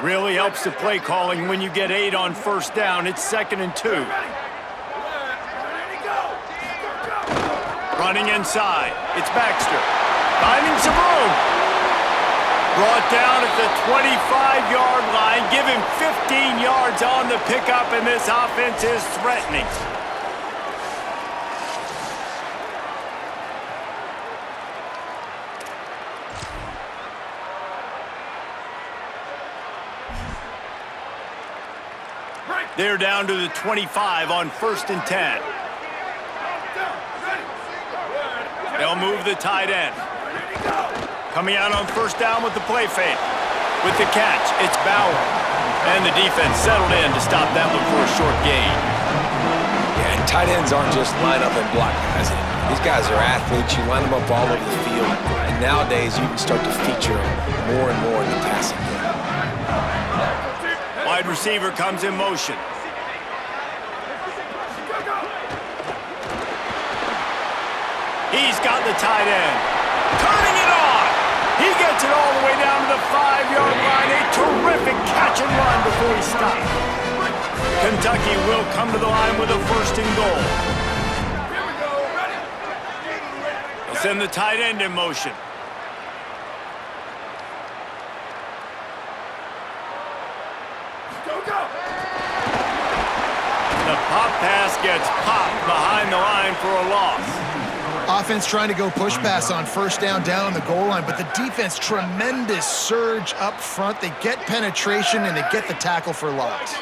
Really helps the play calling when you get 8 on first down. It's 2nd and 2. Running inside. It's Baxter. Finding some room. Brought down at the 25-yard line. Give him 15 yards on the pickup, and this offense is threatening. They're down to the 25 on 1st and 10. They'll move the tight end. Coming out on 1st down with the play fake. With the catch, it's Bauer. And the defense settled in to stop that one for a short gain. Yeah, and tight ends aren't just line up and block guys. These guys are athletes. You line them up all over the field. And nowadays, you can start to feature them more and more in the passing game. Wide receiver comes in motion. He's got the tight end. Turning it on. He gets it all the way down to the 5-yard line. A terrific catch and run before he stopped. Kentucky will come to the line with a 1st and goal. They'll send the tight end in motion. The pop pass gets popped behind the line for a loss. Offense trying to go push pass on 1st down on the goal line, but the defense, tremendous surge up front. They get penetration, and they get the tackle for loss.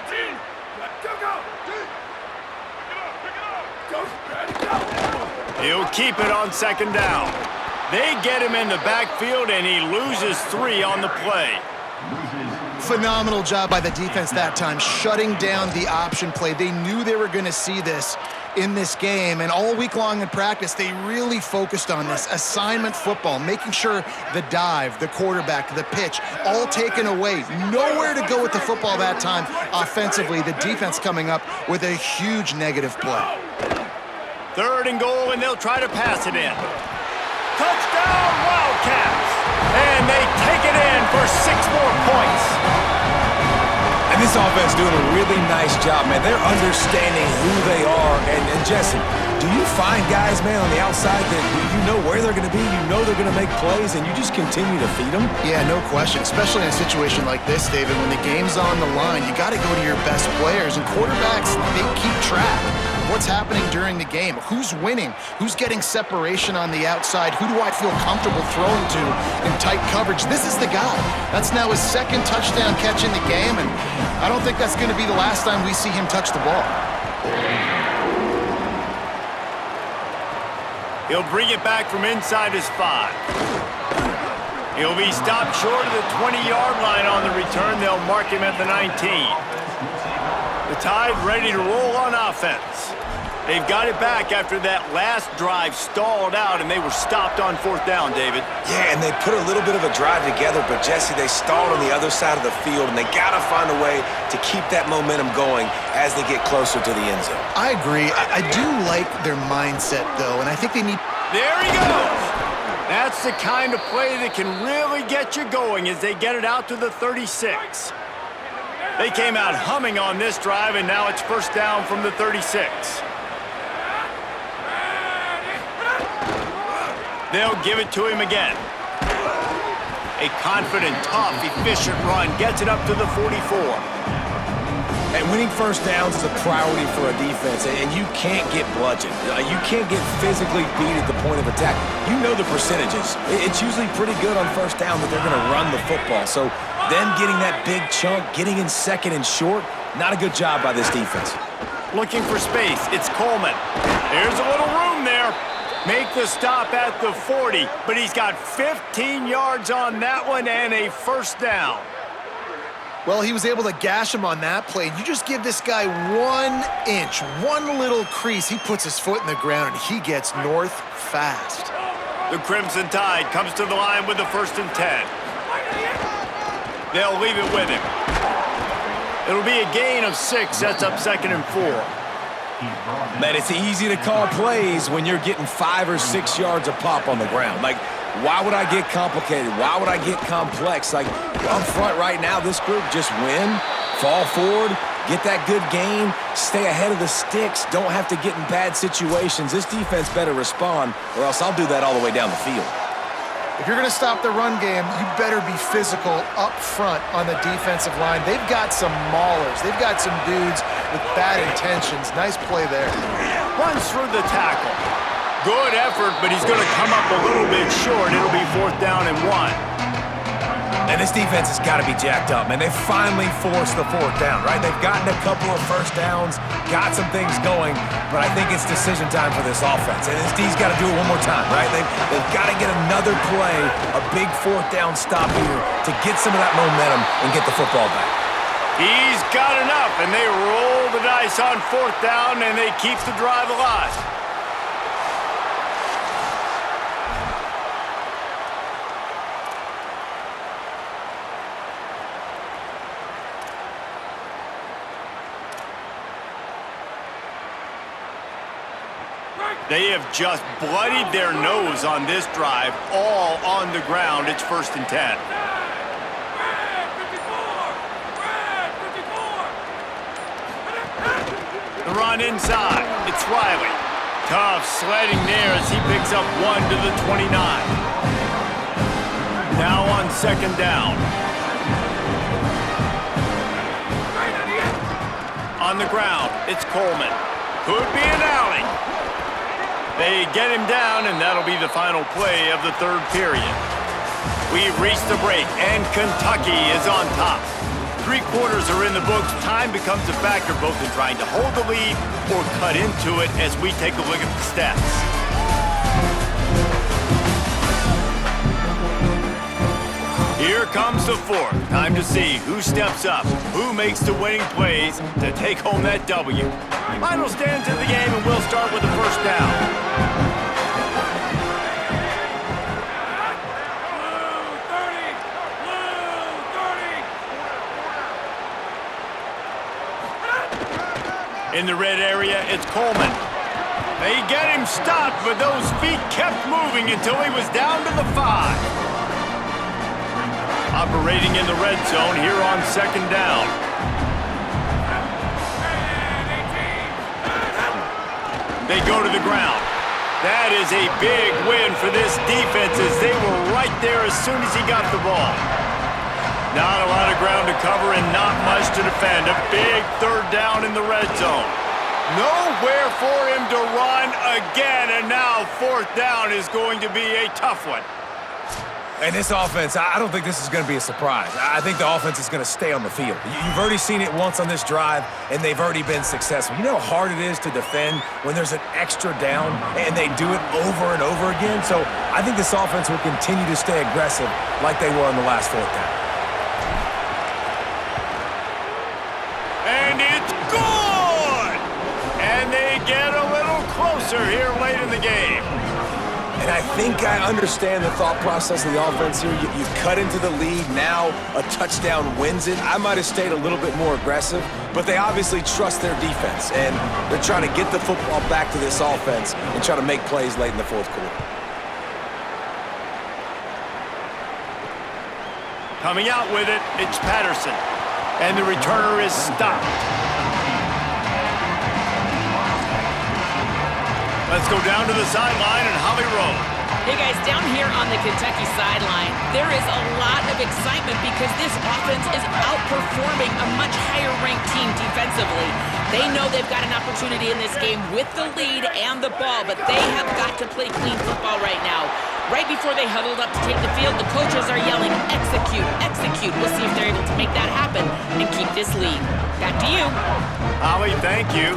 He'll keep it on 2nd down. They get him in the backfield, and he loses 3 on the play. Phenomenal job by the defense that time, shutting down the option play. They knew they were going to see this in this game, and all week long in practice, they really focused on this assignment football, making sure the dive, the quarterback, the pitch, all taken away. Nowhere to go with the football that time offensively. The defense coming up with a huge negative play. 3rd and goal, and they'll try to pass it in. Touchdown, Wildcats! And they take it in for 6 more points. And this offense doing a really nice job, man. They're understanding who they are. And Jesse, do you find guys, man, on the outside that you know where they're going to be, you know they're going to make plays, and you just continue to feed them? Yeah, no question, especially in a situation like this, David. When the game's on the line, you got to go to your best players. And quarterbacks, they keep track of what's happening during the game. Who's winning? Who's getting separation on the outside? Who do I feel comfortable throwing to in tight coverage? This is the guy. That's now his 2nd touchdown catch in the game, and I don't think that's going to be the last time we see him touch the ball. He'll bring it back from inside his 5. He'll be stopped short of the 20-yard line on the return. They'll mark him at the 19. The Tide ready to roll on offense. They've got it back after that last drive stalled out, and they were stopped on 4th down, David. Yeah, and they put a little bit of a drive together, but, Jesse, they stalled on the other side of the field, and they got to find a way to keep that momentum going as they get closer to the end zone. I agree. I do like their mindset, though, and I think they need... There he goes! That's the kind of play that can really get you going as they get it out to the 36. They came out humming on this drive, and now it's 1st down from the 36. They'll give it to him again. A confident, tough, efficient run gets it up to the 44. And winning 1st downs is a priority for a defense, and you can't get bludgeoned. You can't get physically beat at the point of attack. You know the percentages. It's usually pretty good on 1st down that they're going to run the football. So them getting that big chunk, getting in 2nd and short, not a good job by this defense. Looking for space. It's Coleman. There's a little room there. Make the stop at the 40, but he's got 15 yards on that one and a 1st down. Well, he was able to gash him on that play. You just give this guy 1 inch, one little crease. He puts his foot in the ground, and he gets north fast. The Crimson Tide comes to the line with the 1st and 10. They'll leave it with him. It'll be a gain of 6. That's up 2nd and 4. Man, it's easy to call plays when you're getting 5 or 6 yards a pop on the ground. Like, why would I get complicated? Why would I get complex? Like, up front right now, this group just win, fall forward, get that good gain, stay ahead of the sticks, don't have to get in bad situations. This defense better respond, or else I'll do that all the way down the field. If you're going to stop the run game, you better be physical up front on the defensive line. They've got some maulers. They've got some dudes with bad intentions. Nice play there. Runs through the tackle. Good effort, but he's going to come up a little bit short. It'll be 4th down and 1. And this defense has got to be jacked up, man. They finally forced the 4th down, right? They've gotten a couple of first downs, got some things going, but I think it's decision time for this offense. And this D's got to do it one more time, right? They've got to get another play, a big 4th down stop here to get some of that momentum and get the football back. He's got enough, and they roll the dice on 4th down, and they keep the drive alive. They have just bloodied their nose on this drive, all on the ground. It's 1st and 10. The run inside. It's Riley. Tough sledding there as he picks up 1 to the 29. Now on 2nd down. On the ground, it's Coleman. Could be an alley. They get him down, and that'll be the final play of the 3rd period. We've reached the break, and Kentucky is on top. 3 quarters are in the books. Time becomes a factor both in trying to hold the lead or cut into it as we take a look at the stats. Here comes the 4th. Time to see who steps up, who makes the winning plays to take home that W. Final stands in the game, and we'll start with the 1st down. In the red area, it's Coleman. They get him stopped, but those feet kept moving until he was down to the 5. Operating in the red zone here on 2nd down. They go to the ground. That is a big win for this defense as they were right there as soon as he got the ball. Not a lot of ground to cover and not much to defend. A big 3rd down in the red zone. Nowhere for him to run again, and now 4th down is going to be a tough one. And this offense, I don't think this is going to be a surprise. I think the offense is going to stay on the field. You've already seen it once on this drive, and they've already been successful. You know how hard it is to defend when there's an extra down, and they do it over and over again? So I think this offense will continue to stay aggressive like they were on the last 4th down. And it's good! And they get a little closer here late in the game. And I think I understand the thought process of the offense here. You cut into the lead, now a touchdown wins it. I might have stayed a little bit more aggressive, but they obviously trust their defense, and they're trying to get the football back to this offense and try to make plays late in the 4th quarter. Coming out with it, it's Patterson. And the returner is stopped. Let's go down to the sideline and Holly Rowe. Hey guys, down here on the Kentucky sideline, there is a lot of excitement because this offense is outperforming a much higher-ranked team defensively. They know they've got an opportunity in this game with the lead and the ball, but they have got to play clean football right now. Right before they huddled up to take the field, the coaches are yelling, execute, execute. We'll see if they're able to make that happen and keep this lead. Back to you. Holly, thank you.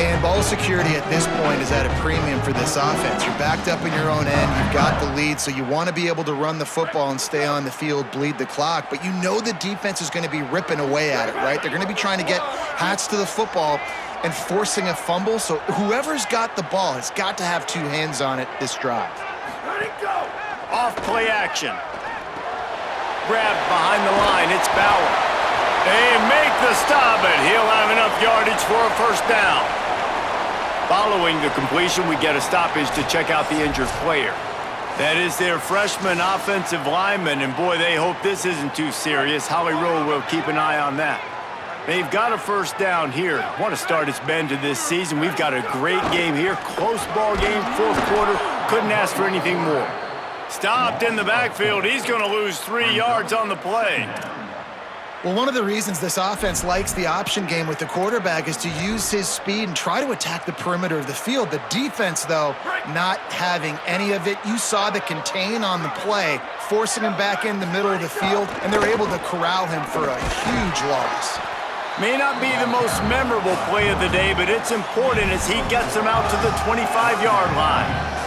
And ball security at this point is at a premium for this offense. You're backed up in your own end. You've got the lead, so you want to be able to run the football and stay on the field, bleed the clock. But you know the defense is going to be ripping away at it, right? They're going to be trying to get hats to the football and forcing a fumble. So whoever's got the ball has got to have 2 hands on it this drive. Off play action. Grabbed behind the line. It's Bauer. They make the stop, but he'll have enough yardage for a 1st down. Following the completion, we get a stoppage to check out the injured player. That is their freshman offensive lineman, and boy, they hope this isn't too serious. Holly Rowe will keep an eye on that. They've got a first down here. Want to start its bend to this season. We've got a great game here. Close ball game, fourth quarter. Couldn't ask for anything more. Stopped in the backfield. He's going to lose 3 yards on the play. Well, one of the reasons this offense likes the option game with the quarterback is to use his speed and try to attack the perimeter of the field. The defense, though, not having any of it. You saw the contain on the play, forcing him back in the middle of the field, and they're able to corral him for a huge loss. May not be the most memorable play of the day, but it's important as he gets him out to the 25-yard line.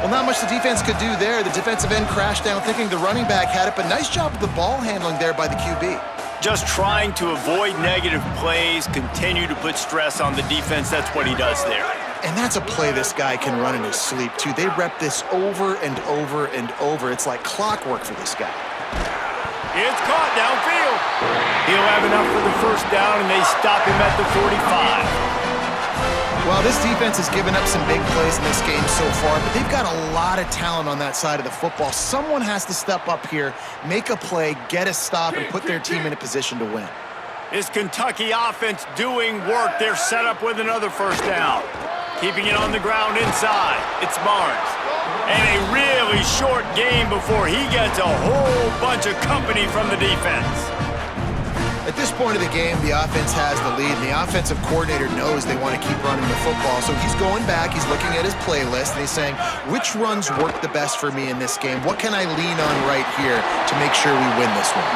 Well, not much the defense could do there. The defensive end crashed down thinking the running back had it, but nice job of the ball handling there by the QB. Just trying to avoid negative plays, continue to put stress on the defense. That's what he does there. And that's a play this guy can run in his sleep, too. They rep this over and over and over. It's like clockwork for this guy. It's caught downfield. He'll have enough for the first down, and they stop him at the 45. Well, this defense has given up some big plays in this game so far, but they've got a lot of talent on that side of the football. Someone has to step up here, make a play, get a stop, and put their team in a position to win. This Kentucky offense doing work. They're set up with another first down. Keeping it on the ground inside. It's Barnes. And a really short game before he gets a whole bunch of company from the defense. At this point of the game, the offense has the lead, and the offensive coordinator knows they want to keep running the football. So he's going back, he's looking at his playlist, and he's saying, which runs work the best for me in this game? What can I lean on right here to make sure we win this one?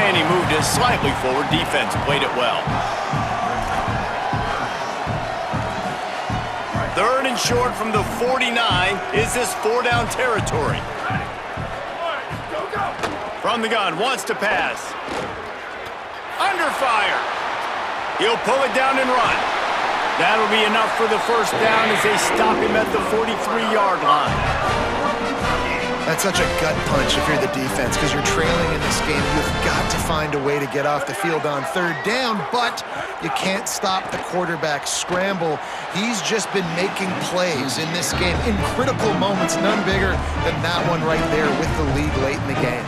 And he moved it slightly forward. Defense played it well. Third and short from the 49. Is this 4-down territory? From the gun, wants to pass. Under fire. He'll pull it down and run. That'll be enough for the first down as they stop him at the 43-yard line. That's such a gut punch if you're the defense, because you're trailing in this game. You've got to find a way to get off the field on third down, but you can't stop the quarterback scramble. He's just been making plays in this game in critical moments, none bigger than that one right there with the lead late in the game.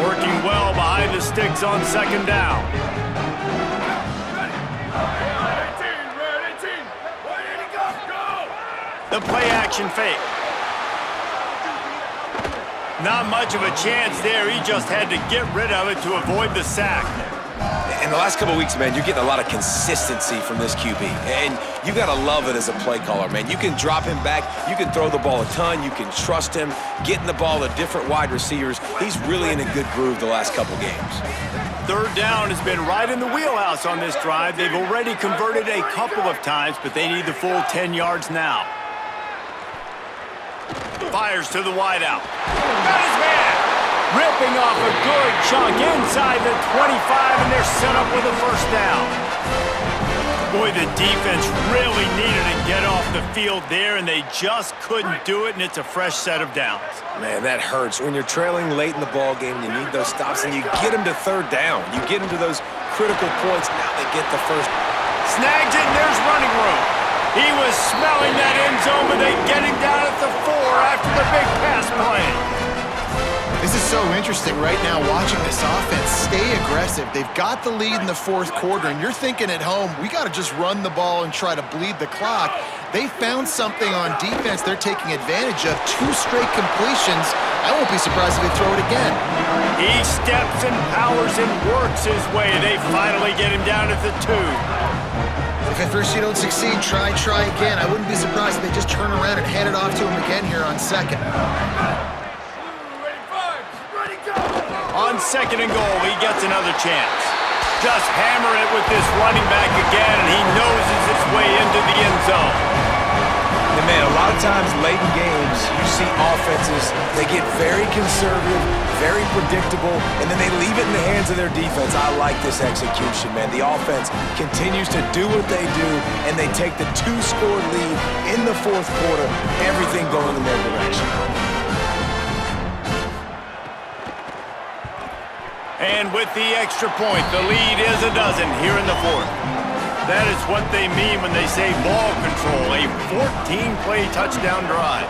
Working well behind the sticks on second down. The play action fake. Not much of a chance there. He just had to get rid of it to avoid the sack. In the last couple of weeks, man, you're getting a lot of consistency from this QB. And you got to love it as a play caller, man. You can drop him back. You can throw the ball a ton. You can trust him, getting the ball to different wide receivers. He's really in a good groove the last couple games. Third down has been right in the wheelhouse on this drive. They've already converted a couple of times, but they need the full 10 yards now. Fires to the wideout. Got his man. Ripping off a good chunk inside the 25, and they're set up with a first down. Boy, the defense really needed to get off the field there, and they just couldn't do it, and it's a fresh set of downs. Man, that hurts. When you're trailing late in the ball game, you need those stops, and you get them to third down. You get them to those critical points. Now they get the first. Snags it, and there's running room. He was smelling that end zone, but they get him down at the 4 after the big pass play. This is so interesting right now watching this offense stay aggressive. They've got the lead in the fourth quarter, and you're thinking at home, we got to just run the ball and try to bleed the clock. They found something on defense they're taking advantage of. 2 straight completions. I won't be surprised if they throw it again. He steps and powers and works his way. They finally get him down at the 2. If at first you don't succeed, try again. I wouldn't be surprised if they just turn around and hand it off to him again here on second. On second and goal, he gets another chance. Just hammer it with this running back again, and he noses his way into the end zone. And man, a lot of times late in games, you see offenses, they get very conservative, very predictable, and then they leave it in the hands of their defense. I like this execution, man. The offense continues to do what they do, and they take the 2-score lead in the fourth quarter, everything going in their direction. And with the extra point, the lead is a dozen here in the fourth. That is what they mean when they say ball control, a 14-play touchdown drive.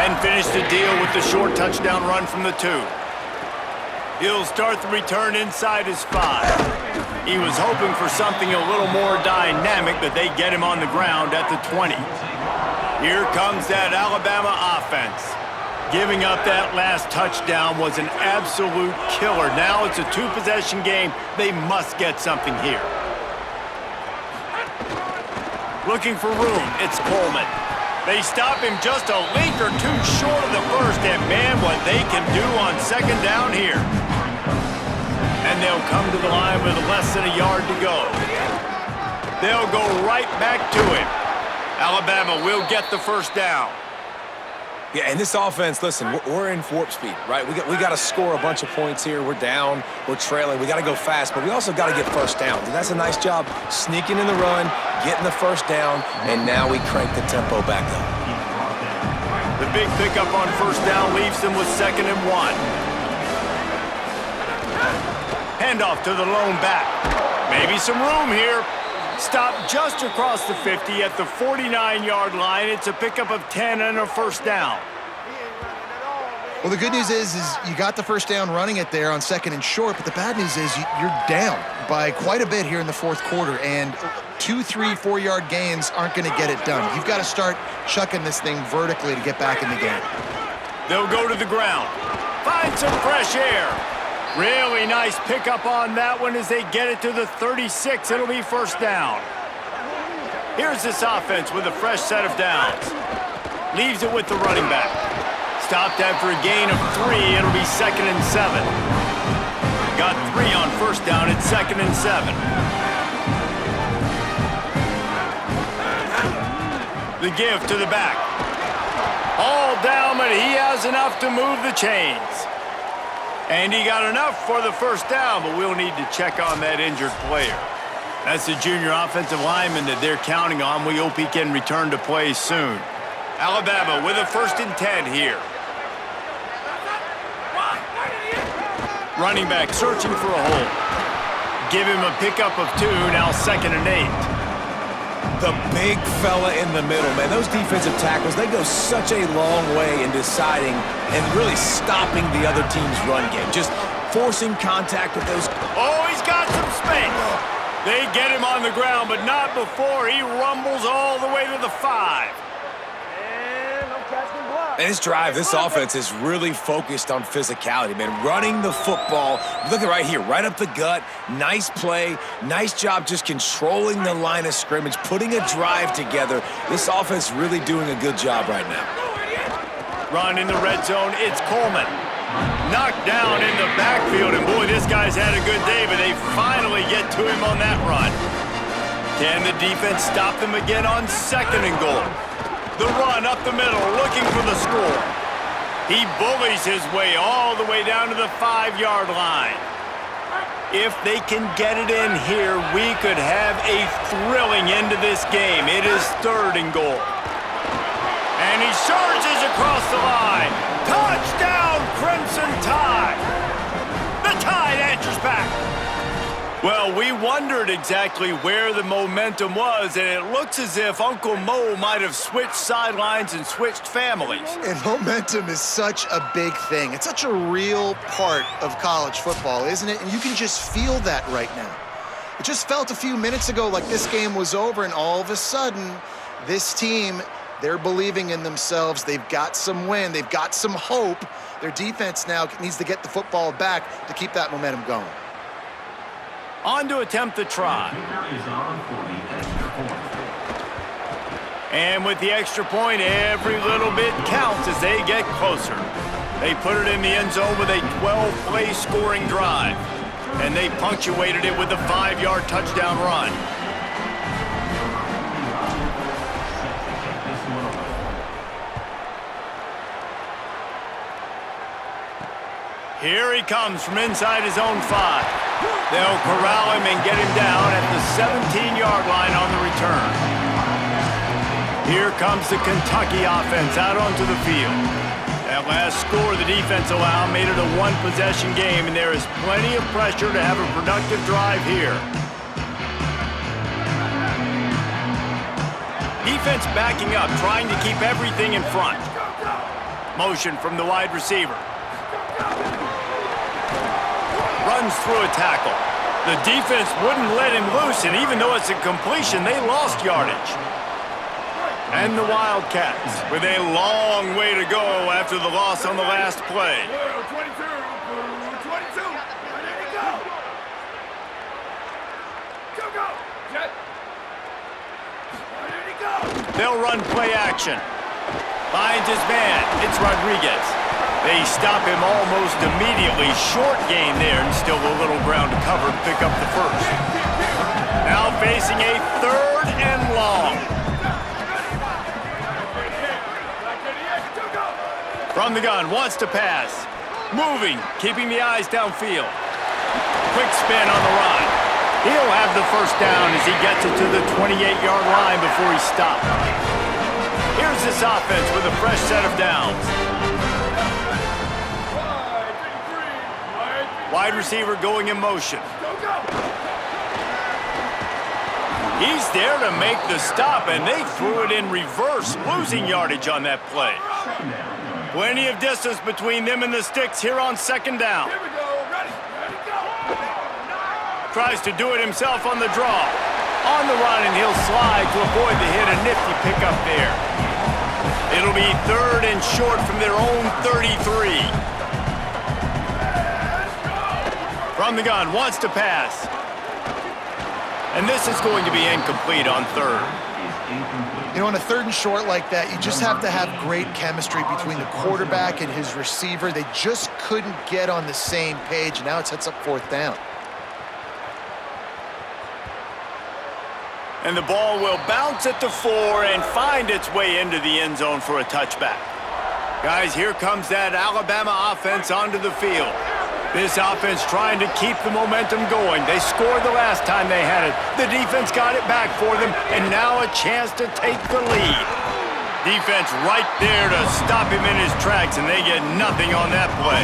And finish the deal with the short touchdown run from the 2. He'll start the return inside his 5. He was hoping for something a little more dynamic, but they get him on the ground at the 20. Here comes that Alabama offense. Giving up that last touchdown was an absolute killer. Now it's a 2-possession game. They must get something here. Looking for room, it's Coleman. They stop him just a link or two short of the first, and man, what they can do on second down here. And they'll come to the line with less than a yard to go. They'll go right back to him. Alabama will get the first down. Yeah, and this offense, listen, we're in warp speed, right? We got to score a bunch of points here. We're down, we're trailing. We got to go fast, but we also got to get first downs. And that's a nice job sneaking in the run, getting the first down, and now we crank the tempo back up. The big pickup on first down leaves them with 2nd and 1. Handoff to the lone back. Maybe some room here. Stop just across the 50 at the 49-yard line. It's a pickup of 10 and a first down. Well, the good news is you got the first down running it there on 2nd and short, but the bad news is you're down by quite a bit here in the fourth quarter, and 2, 3, 4-yard gains aren't going to get it done. You've got to start chucking this thing vertically to get back in the game. They'll go to the ground. Find some fresh air. Really nice pickup on that one as they get it to the 36. It'll be first down. Here's this offense with a fresh set of downs. Leaves it with the running back. Stopped after a gain of 3. It'll be 2nd and 7. Got 3 on first down. It's 2nd and 7. The give to the back. All down, but he has enough to move the chains. And he got enough for the first down, but we'll need to check on that injured player. That's the junior offensive lineman that they're counting on. We hope he can return to play soon. Alabama with a 1st and 10 here. Running back searching for a hole. Give him a pickup of 2, now 2nd and 8. The big fella in the middle, man. Those defensive tackles, they go such a long way in deciding and really stopping the other team's run game. Just forcing contact with those. Oh, he's got some space. They get him on the ground, but not before he rumbles all the way to the 5. And this drive, this offense is really focused on physicality, man. Running the football. Look at right here, right up the gut. Nice play. Nice job just controlling the line of scrimmage, putting a drive together. This offense really doing a good job right now. Run in the red zone. It's Coleman. Knocked down in the backfield, and boy, this guy's had a good day, but they finally get to him on that run. Can the defense stop them again on 2nd and goal? The run up the middle, looking for the score. He bullies his way all the way down to the 5-yard line. If they can get it in here, we could have a thrilling end to this game. It is 3rd and goal. And he surges across the line. Touchdown, Crimson Tide. The Tide answers back. Well, we wondered exactly where the momentum was, and it looks as if Uncle Mo might have switched sidelines and switched families. And momentum is such a big thing. It's such a real part of college football, isn't it? And you can just feel that right now. It just felt a few minutes ago like this game was over, and all of a sudden, this team, they're believing in themselves. They've got some wind. They've got some hope. Their defense now needs to get the football back to keep that momentum going. On to attempt the try. And with the extra point, every little bit counts as they get closer. They put it in the end zone with a 12-play scoring drive. And they punctuated it with a 5-yard touchdown run. Here he comes from inside his own 5. They'll corral him and get him down at the 17-yard line on the return. Here comes the Kentucky offense out onto the field. That last score the defense allowed made it a one-possession game, and there is plenty of pressure to have a productive drive here. Defense backing up, trying to keep everything in front. Motion from the wide receiver. Runs through a tackle. The defense wouldn't let him loose, and even though it's a completion, they lost yardage. And the Wildcats with a long way to go after the loss on the last play. They'll run play action. Finds his man. It's Rodriguez. They stop him almost immediately. Short gain there, and still a little ground to cover to pick up the first. Now facing a 3rd and long. From the gun, wants to pass. Moving, keeping the eyes downfield. Quick spin on the run. He'll have the first down as he gets it to the 28-yard line before he stopped. Here's this offense with a fresh set of downs. Wide receiver going in motion. He's there to make the stop, and they threw it in reverse, losing yardage on that play. Plenty of distance between them and the sticks here on 2nd down. Tries to do it himself on the draw. On the run, and he'll slide to avoid the hit. A nifty pickup there. It'll be 3rd and short from their own 33. From the gun, wants to pass. And this is going to be incomplete on 3rd. You know, on a 3rd and short like that, you just have to have great chemistry between the quarterback and his receiver. They just couldn't get on the same page, and now it sets up 4th down. And the ball will bounce at the 4 and find its way into the end zone for a touchback. Guys, here comes that Alabama offense onto the field. This offense trying to keep the momentum going. They scored the last time they had it. The defense got it back for them, and now a chance to take the lead. Defense right there to stop him in his tracks, and they get nothing on that play.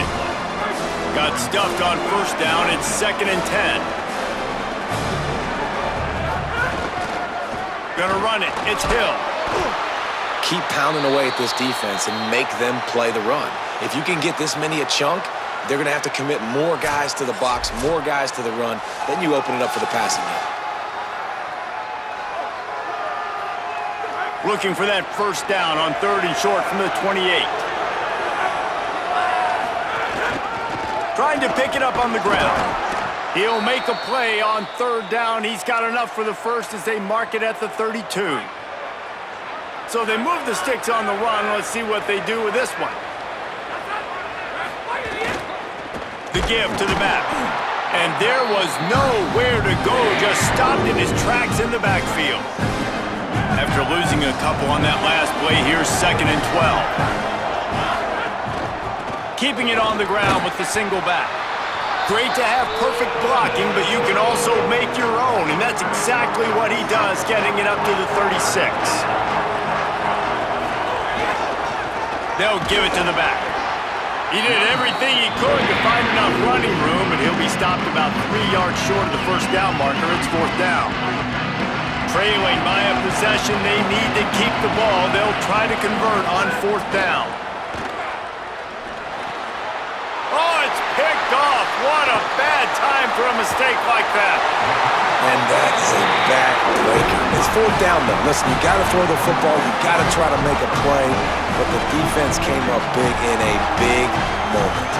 Got stuffed on 1st down. It's 2nd and 10. Gonna run it. It's Hill. Keep pounding away at this defense and make them play the run. If you can get this many a chunk, they're going to have to commit more guys to the box, more guys to the run. Then you open it up for the passing game. Looking for that 1st down on 3rd and short from the 28. Trying to pick it up on the ground. He'll make a play on 3rd down. He's got enough for the first as they mark it at the 32. So they move the sticks on the run. Let's see what they do with this one. The give to the back. And there was nowhere to go. Just stopped in his tracks in the backfield. After losing a couple on that last play, here's 2nd and 12. Keeping it on the ground with the single back. Great to have perfect blocking, but you can also make your own, and that's exactly what he does, getting it up to the 36. They'll give it to the back. He did everything he could to find enough running room, and he'll be stopped about 3 yards short of the 1st down marker. It's 4th down. Trailing by a possession, they need to keep the ball. They'll try to convert on 4th down. Oh, it's picked off. What a bad time for a mistake like that. And that is a back-breaker. It's 4th down, though. Listen, you got to throw the football. You got to try to make a play. But the defense came up big in a big moment.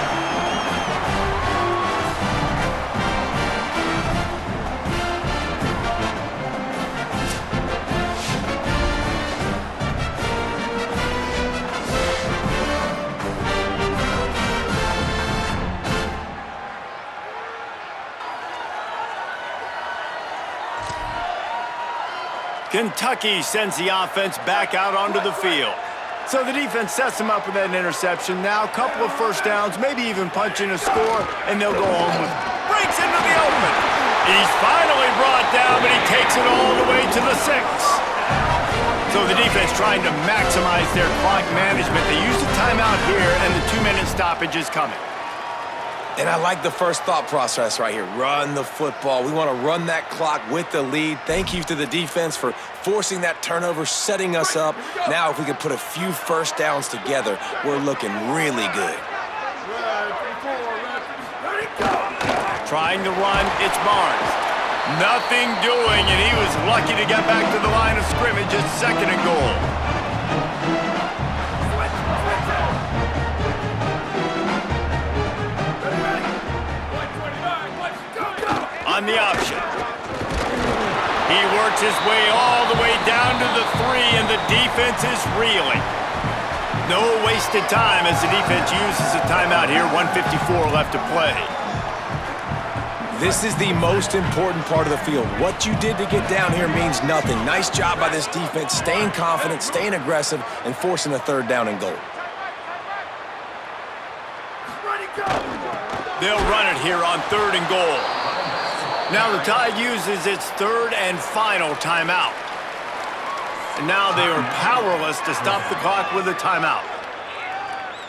Kentucky sends the offense back out onto the field. So the defense sets them up with that interception. Now a couple of 1st downs, maybe even punching a score, and they'll go home with breaks into the open. He's finally brought down, but he takes it all the way to the 6. So So the defense trying to maximize their clock management. They use the timeout here, and the 2-minute stoppage is coming. And I like the first thought process right here. Run the football. We want to run that clock with the lead. Thank you to the defense for forcing that turnover, setting us up. Now, if we could put a few first downs together, we're looking really good. Trying to run, it's Barnes. Nothing doing, and he was lucky to get back to the line of scrimmage at 2nd and goal. On the option. He works his way all the way down to the 3, and the defense is reeling. No wasted time as the defense uses a timeout here. 1:54 left to play. This is the most important part of the field. What you did to get down here means nothing. Nice job by this defense, staying confident, staying aggressive, and forcing a 3rd down and goal. They'll run it here on 3rd and goal. Now the Tide uses its 3rd and final timeout. And now they are powerless to stop the clock with a timeout.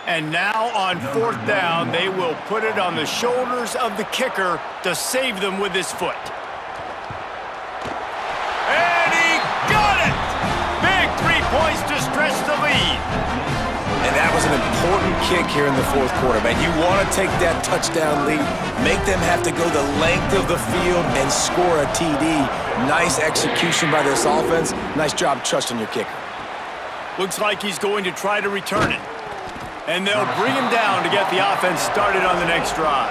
And now on 4th down, they will put it on the shoulders of the kicker to save them with his foot. And he got it! Big 3 points to stretch the lead. And that was an important kick here in the 4th quarter, man. You want to take that touchdown lead, make them have to go the length of the field and score a TD. Nice execution by this offense. Nice job trusting your kicker. Looks like he's going to try to return it. And they'll bring him down to get the offense started on the next drive.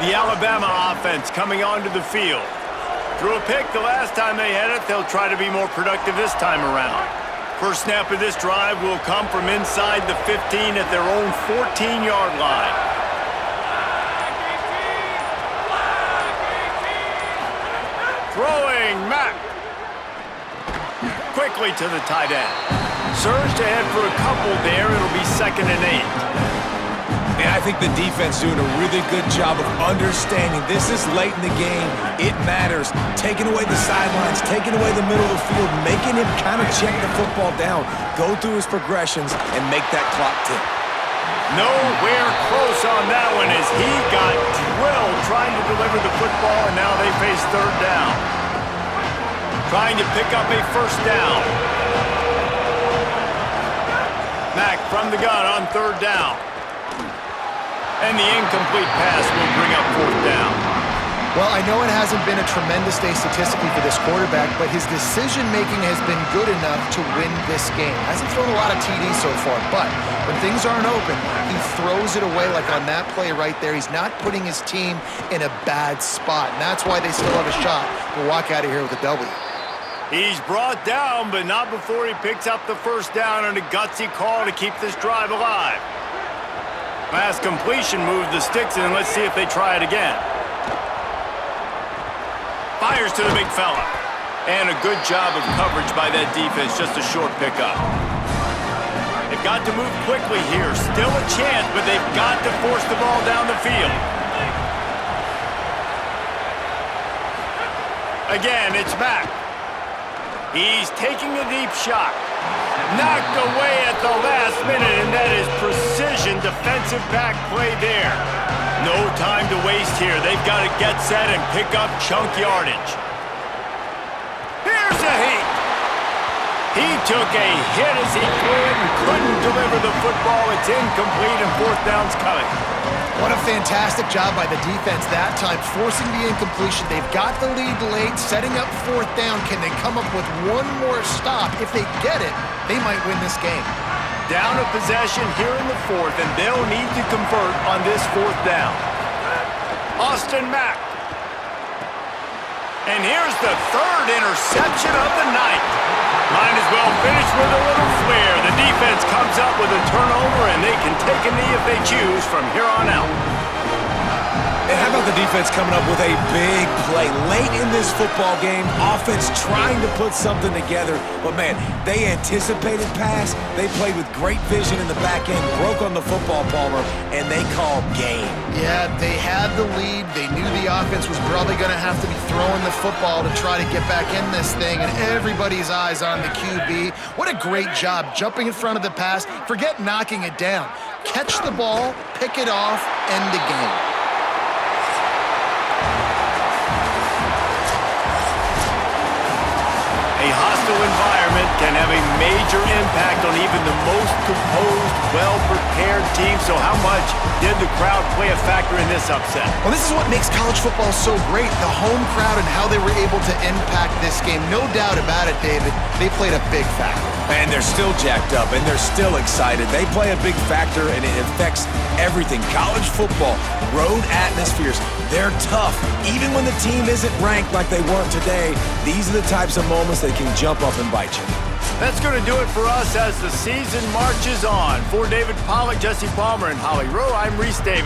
The Alabama offense coming onto the field. Threw a pick the last time they had it. They'll try to be more productive this time around. First snap of this drive will come from inside the 15 at their own 14-yard line. Throwing Mack. Quickly to the tight end. Surged ahead for a couple there. It'll be 2nd and 8. Man, I think the defense doing a really good job of understanding this is late in the game. It matters. Taking away the sidelines, taking away the middle of the field, making him kind of check the football down, go through his progressions, and make that clock tick. Nowhere close on that one as he got drilled trying to deliver the football, and now they face 3rd down. Trying to pick up a 1st down. Mack from the gun on 3rd down. And the incomplete pass will bring up 4th down. Well, I know it hasn't been a tremendous day statistically for this quarterback, but his decision-making has been good enough to win this game. Hasn't thrown a lot of TDs so far, but when things aren't open, he throws it away like on that play right there. He's not putting his team in a bad spot, and that's why they still have a shot to walk out of here with a W. He's brought down, but not before he picks up the 1st down and a gutsy call to keep this drive alive. Last completion moved the sticks in. Let's see if they try it again. Fires to the big fella. And a good job of coverage by that defense. Just a short pickup. They've got to move quickly here. Still a chance, but they've got to force the ball down the field. Again, it's Mack. He's taking a deep shot. Knocked away at the last minute, and that is precision defensive back play there. No time to waste here. They've got to get set and pick up chunk yardage. Here's a heat. He took a hit as he threw it and couldn't deliver the football. It's incomplete, and 4th down's coming. What a fantastic job by the defense that time, forcing the incompletion. They've got the lead late, setting up 4th down. Can they come up with one more stop? If they get it, they might win this game. Down a possession here in the 4th, and they'll need to convert on this 4th down. Austin Mack. And here's the 3rd interception of the night. Might as well finish with a little flair. The defense comes up with a turnover, and they can take a knee if they choose from here on out. And how about the defense coming up with a big play late in this football game? Offense trying to put something together, but man, they anticipated pass. They played with great vision in the back end, broke on the football, Palmer, and they called game. Yeah, they had the lead. They knew the offense was probably going to have to be throwing the football to try to get back in this thing, and everybody's eyes on the QB. What a great job jumping in front of the pass. Forget knocking it down. Catch the ball, pick it off, end the game. A hostile environment can have a major impact on even the most composed, well-prepared team. So how much did the crowd play a factor in this upset? Well, this is what makes college football so great, the home crowd and how they were able to impact this game. No doubt about it, David. They played a big factor. And they're still jacked up, and they're still excited. They play a big factor, and it affects everything. College football, road atmospheres, they're tough. Even when the team isn't ranked like they weren't today, these are the types of moments that can jump up and bite you. That's going to do it for us as the season marches on. For David Pollack, Jesse Palmer, and Holly Rowe, I'm Reese Davis.